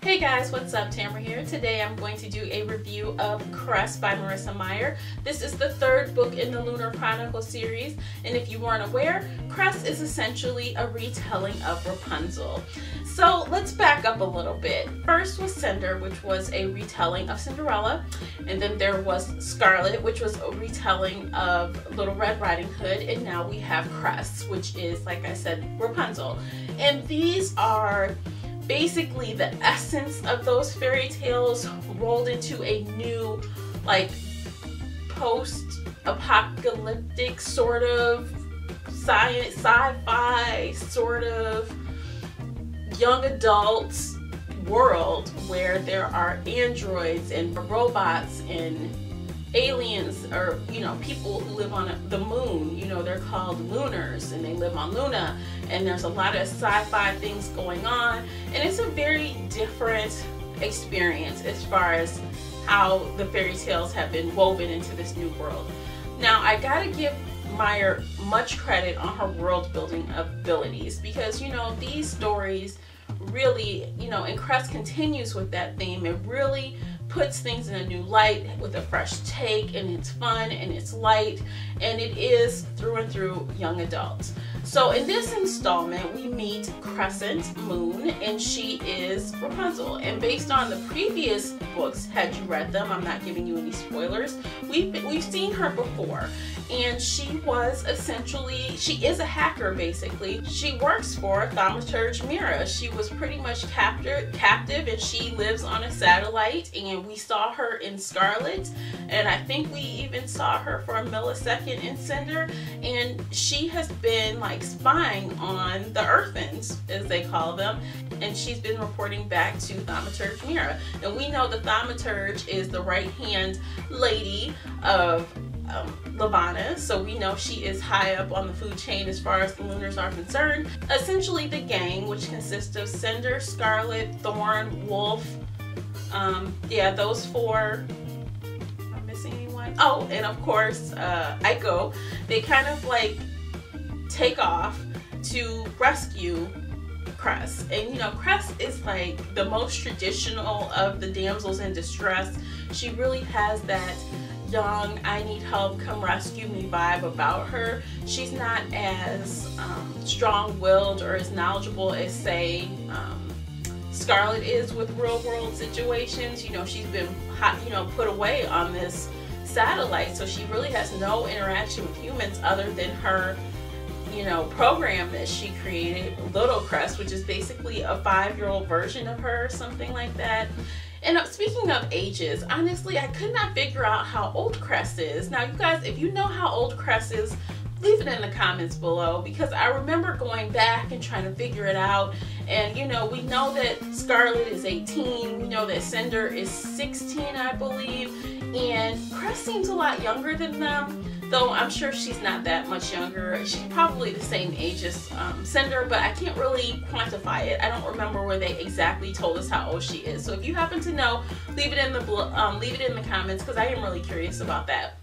Hey guys, what's up? Tamara here. Today I'm going to do a review of Cress by Marissa Meyer. This is the third book in the Lunar Chronicles series, and if you weren't aware, Cress is essentially a retelling of Rapunzel. So let's back up a little bit. First was Cinder, which was a retelling of Cinderella, and then there was Scarlet, which was a retelling of Little Red Riding Hood, and now we have Cress, which is, like I said, Rapunzel. And these are basically the essence of those fairy tales rolled into a new, like, post-apocalyptic sort of sci-fi sort of young adult world where there are androids and robots and aliens, or people who live on the moon. They're called lunars, and they live on Luna, and there's a lot of sci-fi things going on, and it's a very different experience as far as how the fairy tales have been woven into this new world. Now, I gotta give Meyer much credit on her world building abilities, because these stories really, and Cress continues with that theme. It really puts things in a new light with a fresh take, and it's fun and it's light, and it is through and through young adults. So in this installment, we meet Crescent Moon, and she is Rapunzel. And based on the previous books, had you read them, I'm not giving you any spoilers, we've seen her before. And she was essentially, she is a hacker basically. She works for Thaumaturge Mira. She was pretty much captive, and she lives on a satellite, and we saw her in Scarlet, and I think we even saw her for a millisecond in Cinder, and she has been like spying on the Earthens, as they call them, and she's been reporting back to Thaumaturge Mira. And we know the Thaumaturge is the right-hand lady of Levana, so we know she is high up on the food chain as far as the Lunars are concerned. Essentially, the gang, which consists of Cinder, Scarlet, Thorne, Wolf, yeah, those four. Am I missing anyone? Oh, and of course, Aiko. They kind of like take off to rescue Cress. And Cress is like the most traditional of the damsels in distress. She really has that young, I need help, come rescue me vibe about her. She's not as strong-willed or as knowledgeable as, say, Scarlet is with real-world situations. She's been put away on this satellite, so she really has no interaction with humans other than her program that she created, Little Cress, which is basically a 5-year-old version of her, something like that. And speaking of ages, honestly, I could not figure out how old Cress is. Now, you guys, if you know how old Cress is, leave it in the comments below, because I remember going back and trying to figure it out. And we know that Scarlet is 18, we know that Cinder is 16, I believe, and Cress seems a lot younger than them, though I'm sure she's not that much younger. She's probably the same age as Cinder, but I can't really quantify it. I don't remember where they exactly told us how old she is. So if you happen to know, leave it in the comments, because I am really curious about that.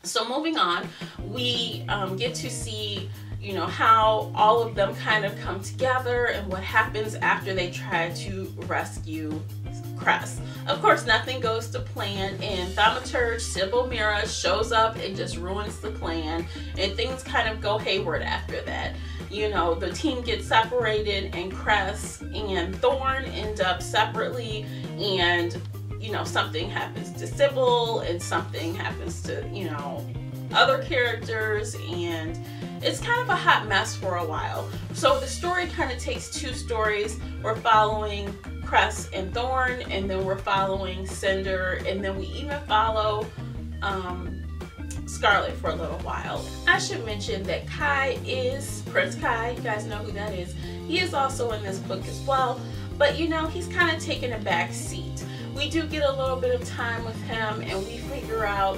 So moving on, we get to see how all of them kind of come together and what happens after they try to rescue Cress. Of course, nothing goes to plan, and Thaumaturge Sybil Mira shows up and just ruins the plan, and things kind of go hayward after that. The team gets separated, and Cress and Thorne end up separately, and something happens to Sybil, and something happens to other characters, and it's kind of a hot mess for a while. So the story kind of takes two stories. We're following Cress and Thorne, and then we're following Cinder, and then we even follow Scarlet for a little while. I should mention that Kai is Prince Kai. You guys know who that is. He is also in this book as well, but he's kind of taken a back seat. We do get a little bit of time with him, and we figure out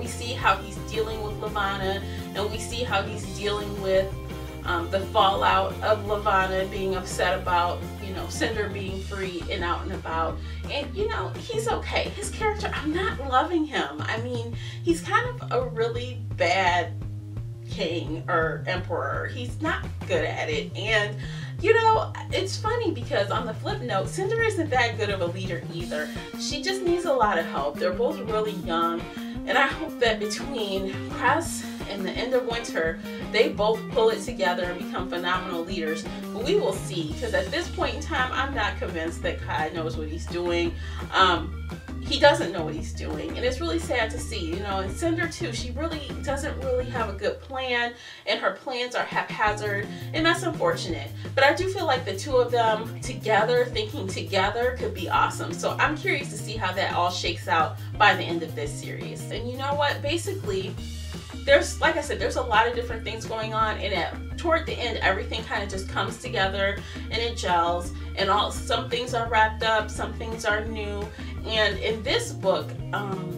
we see how he's dealing with Levana, and we see how he's dealing with the fallout of Levana being upset about Cinder being free and out and about. And he's okay. His character, I'm not loving him. I mean, he's kind of a really bad king or emperor. He's not good at it. And you know, it's funny because on the flip note, Cinder isn't that good of a leader either. She just needs a lot of help. They're both really young, and I hope that between Cress and the end of winter, they both pull it together and become phenomenal leaders. But we will see, because at this point in time, I'm not convinced that Kai knows what he's doing. He doesn't know what he's doing, and it's really sad to see. You know, and Cinder too, she really doesn't really have a good plan, and her plans are haphazard, and that's unfortunate. But I do feel like the two of them together, thinking together, could be awesome. So I'm curious to see how that all shakes out by the end of this series. And you know what? Basically, there's, like I said, there's a lot of different things going on, and toward the end, everything kind of just comes together and it gels, and some things are wrapped up, some things are new. And in this book,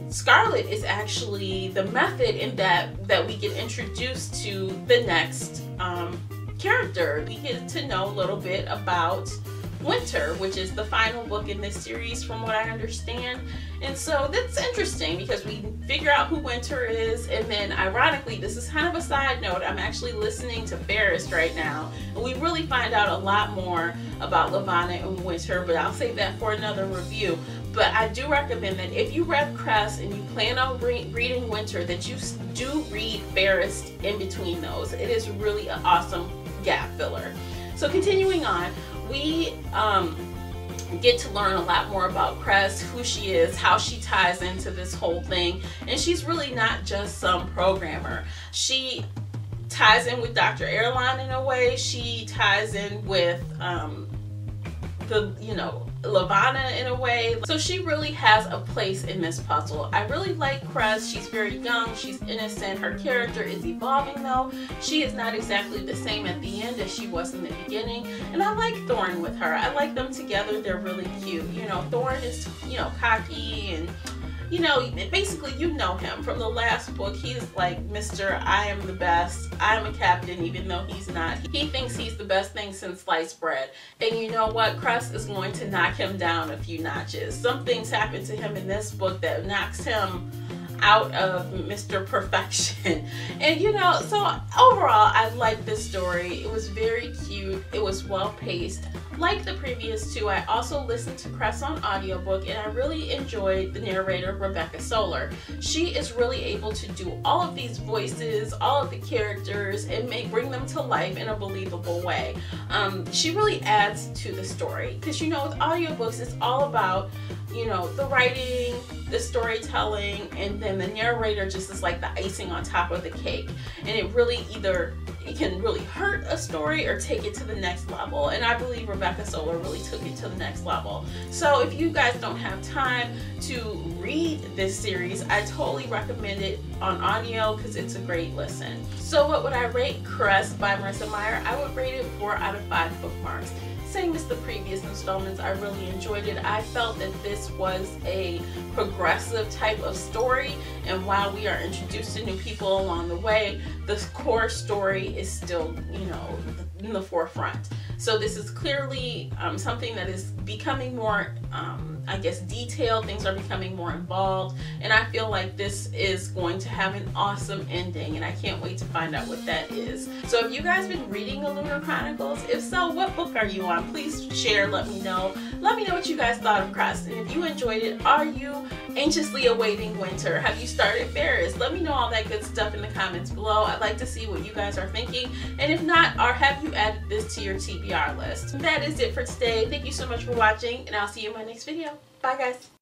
Scarlet is actually the method in that we get introduced to the next character. We get to know a little bit about Winter, which is the final book in this series from what I understand. And so that's interesting because we figure out who Winter is, and then ironically, this is kind of a side note, I'm actually listening to Ferris right now, and we really find out a lot more about Levana and Winter, but I'll save that for another review. But I do recommend that if you read Cress and you plan on reading Winter, that you do read Ferris in between those. It is really an awesome gap filler. So continuing on, we get to learn a lot more about Cress, who she is, how she ties into this whole thing, and she's really not just some programmer. She ties in with Dr. Airline in a way. She ties in with Levana in a way. So she really has a place in this puzzle. I really like Cress. She's very young, she's innocent. Her character is evolving though. She is not exactly the same at the end as she was in the beginning. And I like Thorne with her. I like them together. They're really cute. You know, Thorne is, you know, cocky, and you know, basically you know him from the last book. He's like Mr. I am the best, I'm a captain, even though he's not. He thinks he's the best thing since sliced bread. And you know what? Cress is going to knock him down a few notches. Some things happen to him in this book that knocks him out of Mr. Perfection. And you know, so overall I liked this story. It was very cute, it was well paced. Like the previous two, I also listened to Cress on audiobook, and I really enjoyed the narrator, Rebecca Solar. She is really able to do all of these voices, all of the characters, and bring them to life in a believable way. She really adds to the story, because you know, with audiobooks, it's all about, you know, the writing, the storytelling, and then the narrator just is like the icing on top of the cake. And it really it can really hurt a story or take it to the next level. And I believe Rebecca Solar really took it to the next level. So if you guys don't have time to read this series, I totally recommend it on audio because it's a great listen. So what would I rate Cress by Marissa Meyer? I would rate it 4 out of 5 bookmarks. Same as the previous installments, I really enjoyed it. I felt that this was a progressive type of story, and while we are introduced to new people along the way, the core story is still, you know, in the forefront. So this is clearly something that is becoming more, I guess, detailed. Things are becoming more involved, and I feel like this is going to have an awesome ending, and I can't wait to find out what that is. So have you guys been reading the Lunar Chronicles? If so, what book are you on? Please share, let me know. Let me know what you guys thought of Cress, and if you enjoyed it, are you anxiously awaiting Winter? Have you started Ferris? Let me know all that good stuff in the comments below. I'd like to see what you guys are thinking, and if not, or have you added this to your TBR list? That is it for today. Thank you so much for watching, and I'll see you in my next video. Bye guys.